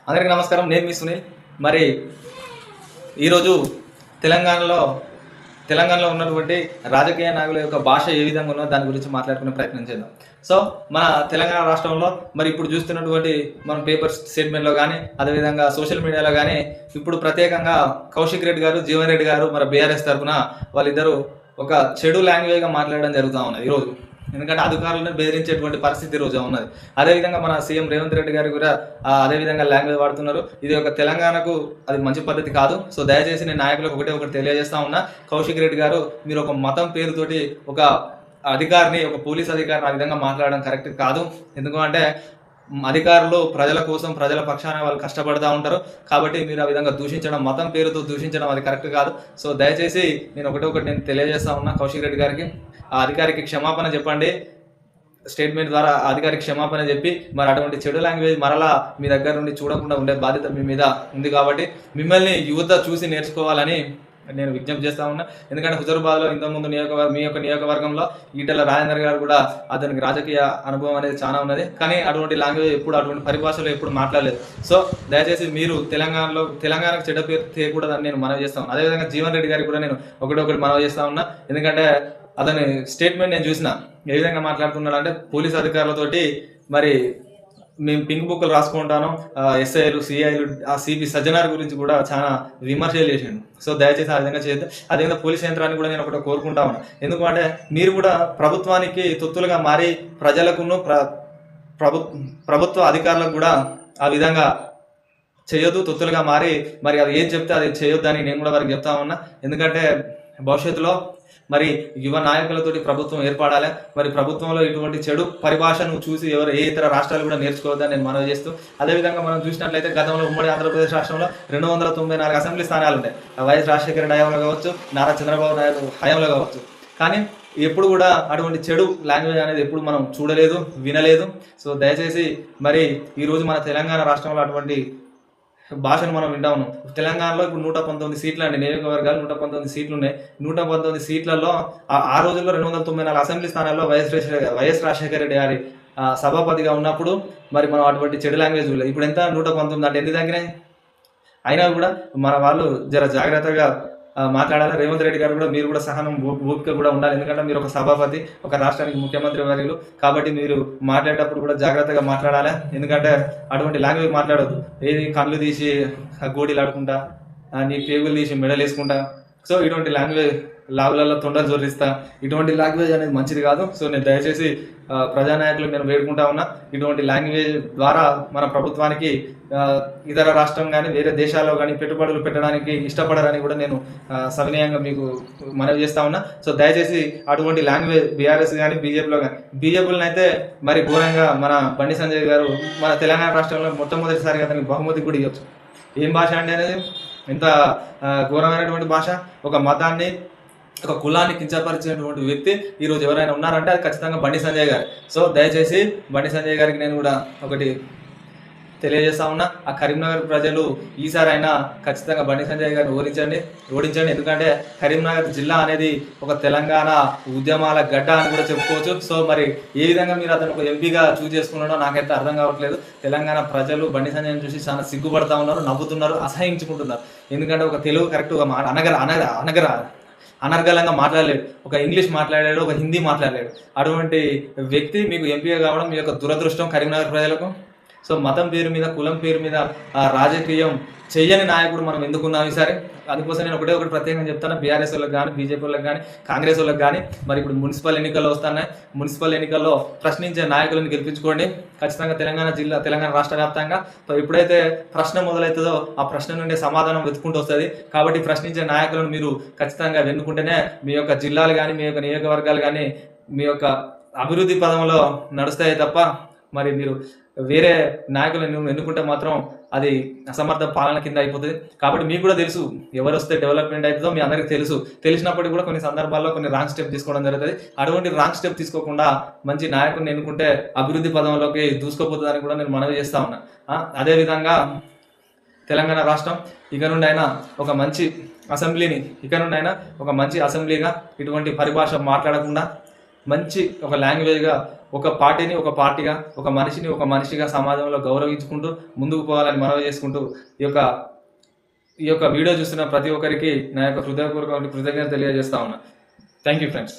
అందరికీ నమస్కారం. నేను మీ సునీల్. మరి ఈరోజు తెలంగాణలో తెలంగాణలో ఉన్నటువంటి రాజకీయ నాయకుల యొక్క భాష ఏ విధంగా ఉన్నదో దాని గురించి మాట్లాడుకునే ప్రయత్నం చేద్దాం. సో మన తెలంగాణ రాష్ట్రంలో మరి ఇప్పుడు చూస్తున్నటువంటి మనం పేపర్ స్టేట్మెంట్లో కానీ అదేవిధంగా సోషల్ మీడియాలో కానీ ఇప్పుడు ప్రత్యేకంగా కౌశిక్ రెడ్డి గారు, జీవన్ రెడ్డి గారు మరి బీఆర్ఎస్ తరఫున వాళ్ళిద్దరూ ఒక చెడు లాంగ్వేజ్గా మాట్లాడడం జరుగుతూ ఉన్నది ఈరోజు. ఎందుకంటే అధికారులను బెదిరించేటువంటి పరిస్థితి రోజు ఉన్నది. అదేవిధంగా మన సీఎం రేవంత్ రెడ్డి గారు కూడా అదేవిధంగా లాంగ్వేజ్ వాడుతున్నారు. ఇది ఒక తెలంగాణకు అది మంచి పద్ధతి కాదు. సో దయచేసి నేను నాయకులకు ఒకటి తెలియజేస్తా ఉన్నా. కౌశిక్ రెడ్డి గారు, మీరు ఒక మతం పేరుతోటి ఒక అధికారిని, ఒక పోలీస్ అధికారిని ఆ విధంగా మాట్లాడడం కరెక్ట్ కాదు. ఎందుకంటే అధికారులు ప్రజల కోసం, ప్రజల పక్షాన వాళ్ళు కష్టపడుతూ ఉంటారు. కాబట్టి మీరు ఆ విధంగా దూషించడం, మతం పేరుతో దూషించడం అది కరెక్ట్ కాదు. సో దయచేసి నేను నేను తెలియజేస్తా ఉన్నా కౌశిక్ రెడ్డి గారికి, ఆ అధికారికి క్షమాపణ చెప్పండి. స్టేట్మెంట్ ద్వారా అధికారికి క్షమాపణ చెప్పి మరి అటువంటి చెడు లాంగ్వేజ్ మరలా మీ దగ్గర నుండి చూడకుండా ఉండే బాధ్యత మీ మీద ఉంది. కాబట్టి మిమ్మల్ని యువత చూసి నేర్చుకోవాలని నేను విజ్ఞప్తి చేస్తా ఉన్నా. ఎందుకంటే హుజూరాబాద్లో ఇంతకుముందు మీ యొక్క నియోజకవర్గంలో ఈటెల రాజేందర్ గారు కూడా అతనికి రాజకీయ అనుభవం అనేది చాలా ఉన్నది. కానీ అటువంటి లాంగ్వేజ్ ఎప్పుడు, అటువంటి పరిభాషలో ఎప్పుడు మాట్లాడలేదు. సో దయచేసి మీరు తెలంగాణకు చెడ్డ పేరు తీయకూడదని నేను మనవి చేస్తా ఉన్నా. అదేవిధంగా జీవన్ రెడ్డి గారికి కూడా నేను ఒకటి మనవి చేస్తా ఉన్నా. ఎందుకంటే అతని స్టేట్మెంట్ నేను చూసిన ఏ విధంగా మాట్లాడుతున్నాడు అంటే, పోలీస్ అధికారులతోటి మరి మేము పింక్ బుక్లు రాసుకుంటాను, ఎస్ఐలు, సిఐలు, ఆ సిపి సజ్జనార్ గురించి కూడా చాలా విమర్శలు చేసిండు. సో దయచేసి ఆ విధంగా చేద్దాం. అదేవిధంగా పోలీస్ యంత్రాన్ని కూడా నేను ఒకటి కోరుకుంటా ఉన్నా. ఎందుకంటే మీరు కూడా ప్రభుత్వానికి తొత్తులుగా మారి ప్రజలకును ప్రభుత్వ అధికారులకు కూడా ఆ విధంగా చేయొద్దు. తొత్తులుగా మారి మరి అది ఏం చెప్తే అది చేయొద్దని నేను కూడా వారికి చెప్తా ఉన్నా. ఎందుకంటే భవిష్యత్తులో మరి యువ నాయకులతోటి ప్రభుత్వం ఏర్పడాలి. మరి ప్రభుత్వంలో ఇటువంటి చెడు పరిభాషను చూసి ఏ ఇతర రాష్ట్రాలు కూడా నేర్చుకోవద్దని నేను మనవి చేస్తూ, అదేవిధంగా మనం చూసినట్లయితే గతంలో ఉమ్మడి ఆంధ్రప్రదేశ్ రాష్ట్రంలో 294 అసెంబ్లీ స్థానాలు ఉంటాయి. వైఎస్ రాజశేఖర రెడ్డి హయాంలో కావచ్చు, నారా చంద్రబాబు నాయుడు హయాంలో కావచ్చు. కానీ ఎప్పుడు కూడా అటువంటి చెడు లాంగ్వేజ్ అనేది ఎప్పుడు మనం చూడలేదు, వినలేదు. సో దయచేసి మరి ఈరోజు మన తెలంగాణ రాష్ట్రంలో అటువంటి భాషను మనం వింటా ఉన్నాం. తెలంగాణలో ఇప్పుడు 119 సీట్లు అండి, నియోజకవర్గాలు 119 సీట్లు ఉన్నాయి. 119 సీట్లలో ఆ రోజుల్లో 294 అసెంబ్లీ స్థానాల్లో వైఎస్ రాజశేఖర రెడ్డి గారి సభాపతిగా ఉన్నప్పుడు మరి మనం అటువంటి చెడు లాంగ్వేజ్ చూడలేదు. ఇప్పుడు ఎంత 119 అంటే ఎన్ని తగ్గినాయి? అయినా కూడా మన వాళ్ళు జర జాగ్రత్తగా మాట్లాడాలి. రేవంత్ రెడ్డి గారు కూడా మీరు కూడా సహనం, ఓపిక కూడా ఉండాలి. ఎందుకంటే మీరు ఒక సభాపతి, ఒక రాష్ట్రానికి ముఖ్యమంత్రి వర్యులు. కాబట్టి మీరు మాట్లాడేటప్పుడు కూడా జాగ్రత్తగా మాట్లాడాలి. ఎందుకంటే అటువంటి లాంగ్వేజ్ మాట్లాడద్దు. ఏది కళ్ళు తీసి గోడీలు ఆడుకుంటా, నీ పేగులు తీసి మెడలు వేసుకుంటా, సో ఇటువంటి లాంగ్వేజ్, లాగులలో తొండలు జోరిస్తా, ఇటువంటి లాంగ్వేజ్ అనేది మంచిది కాదు. సో నేను దయచేసి ప్రజానాయకులకు నేను వేడుకుంటా ఉన్నా, ఇటువంటి లాంగ్వేజ్ ద్వారా మన ప్రభుత్వానికి ఇతర రాష్ట్రం కానీ వేరే దేశాల్లో కానీ పెట్టుబడులు పెట్టడానికి ఇష్టపడరని కూడా నేను సవినయంగా మీకు మనవి చేస్తా ఉన్నా. సో దయచేసి అటువంటి లాంగ్వేజ్ బీఆర్ఎస్ కానీ బీజేపీలో కానీ, బీజేపీలను అయితే మరి ఘోరంగా మన బండి సంజయ్ గారు మన తెలంగాణ రాష్ట్రంలో మొట్టమొదటిసారిగా అతనికి బహుమతి కూడా ఇవ్వచ్చు. ఏం భాష అండి అనేది? ఎంత ఘోరమైనటువంటి భాష! ఒక మతాన్ని, ఒక కులాన్ని కించపరిచినటువంటి వ్యక్తి ఈరోజు ఎవరైనా ఉన్నారంటే అది ఖచ్చితంగా బండి సంజయ్ గారు. సో దయచేసి బండి సంజయ్ గారికి నేను కూడా ఒకటి తెలియజేస్తా ఉన్నా. ఆ కరీంనగర్ ప్రజలు ఈసారైనా ఖచ్చితంగా బండి సంజయ్ గారిని ఓడించండి. ఎందుకంటే కరీంనగర్ జిల్లా అనేది ఒక తెలంగాణ ఉద్యమాల గడ్డ అని కూడా చెప్పుకోవచ్చు. సో మరి ఏ విధంగా మీరు అతను ఒక ఎంపీగా చూస్ చేసుకున్నాడో నాకైతే అర్థం కావట్లేదు. తెలంగాణ ప్రజలు బండి సంజయ్ని చూసి చాలా సిగ్గుపడతా ఉన్నారు, నవ్వుతున్నారు, అసహించుకుంటున్నారు. ఎందుకంటే ఒక తెలుగు కరెక్ట్ ఒక అనర్గళంగా మాట్లాడలేడు, ఒక ఇంగ్లీష్ మాట్లాడాడు, ఒక హిందీ మాట్లాడలేడు. అటువంటి వ్యక్తి మీకు ఎంపీగా కావడం మీ యొక్క దురదృష్టం కరీంనగర్ ప్రజలకు. సో మతం పేరు మీద, కులం పేరు మీద రాజకీయం చెయ్యని నాయకుడు మనం ఎందుకున్నాం ఈసారి. అందుకోసం నేను ఒకటి ప్రత్యేకంగా చెప్తాను, బీఆర్ఎస్ వాళ్ళకి కానీ, బీజేపీ వాళ్ళకి కానీ, కాంగ్రెస్ వాళ్ళకి కానీ. మరి ఇప్పుడు మున్సిపల్ ఎన్నికల్లో వస్తున్నాయి. మున్సిపల్ ఎన్నికల్లో ప్రశ్నించే నాయకులను గెలిపించుకోండి. ఖచ్చితంగా తెలంగాణ రాష్ట్ర వ్యాప్తంగా ఎప్పుడైతే ప్రశ్న మొదలవుతుందో ఆ ప్రశ్న నుండి సమాధానం వెతుకుంటూ వస్తుంది. కాబట్టి ప్రశ్నించే నాయకులను మీరు ఖచ్చితంగా వెన్నుకుంటేనే మీ యొక్క జిల్లాలు కానీ, మీ యొక్క నియోజకవర్గాలు కానీ మీ యొక్క అభివృద్ధి పదంలో నడుస్తాయి తప్ప మరి మీరు వేరే నాయకులను ఎన్నుకుంటే మాత్రం అది అసమర్థ పాలన కింద అయిపోతుంది. కాబట్టి మీకు కూడా తెలుసు ఎవరు వస్తే డెవలప్మెంట్ అవుతుందో మీ అందరికీ తెలిసినప్పటికీ కూడా కొన్ని సందర్భాల్లో కొన్ని రాంగ్ స్టెప్ తీసుకోవడం జరుగుతుంది. అటువంటి రాంగ్ స్టెప్ తీసుకోకుండా మంచి నాయకుడిని ఎన్నుకుంటే అభివృద్ధి పదంలోకి దూసుకుపోతుందని కూడా నేను మనవి చేస్తా ఉన్నా. అదేవిధంగా తెలంగాణ రాష్ట్రం ఇక నుండి అయినా ఒక మంచి అసెంబ్లీగా ఇటువంటి పరిభాష మాట్లాడకుండా మంచి ఒక లాంగ్వేజ్గా, ఒక పార్టీని ఒక పార్టీగా, ఒక మనిషిని ఒక మనిషిగా సమాజంలో గౌరవించుకుంటూ ముందుకు పోవాలని మనవి చేసుకుంటూ ఈ యొక్క వీడియో చూస్తున్న ప్రతి ఒక్కరికి నా యొక్క హృదయపూర్వక కృతజ్ఞత తెలియజేస్తా ఉన్నా. Thank you friends.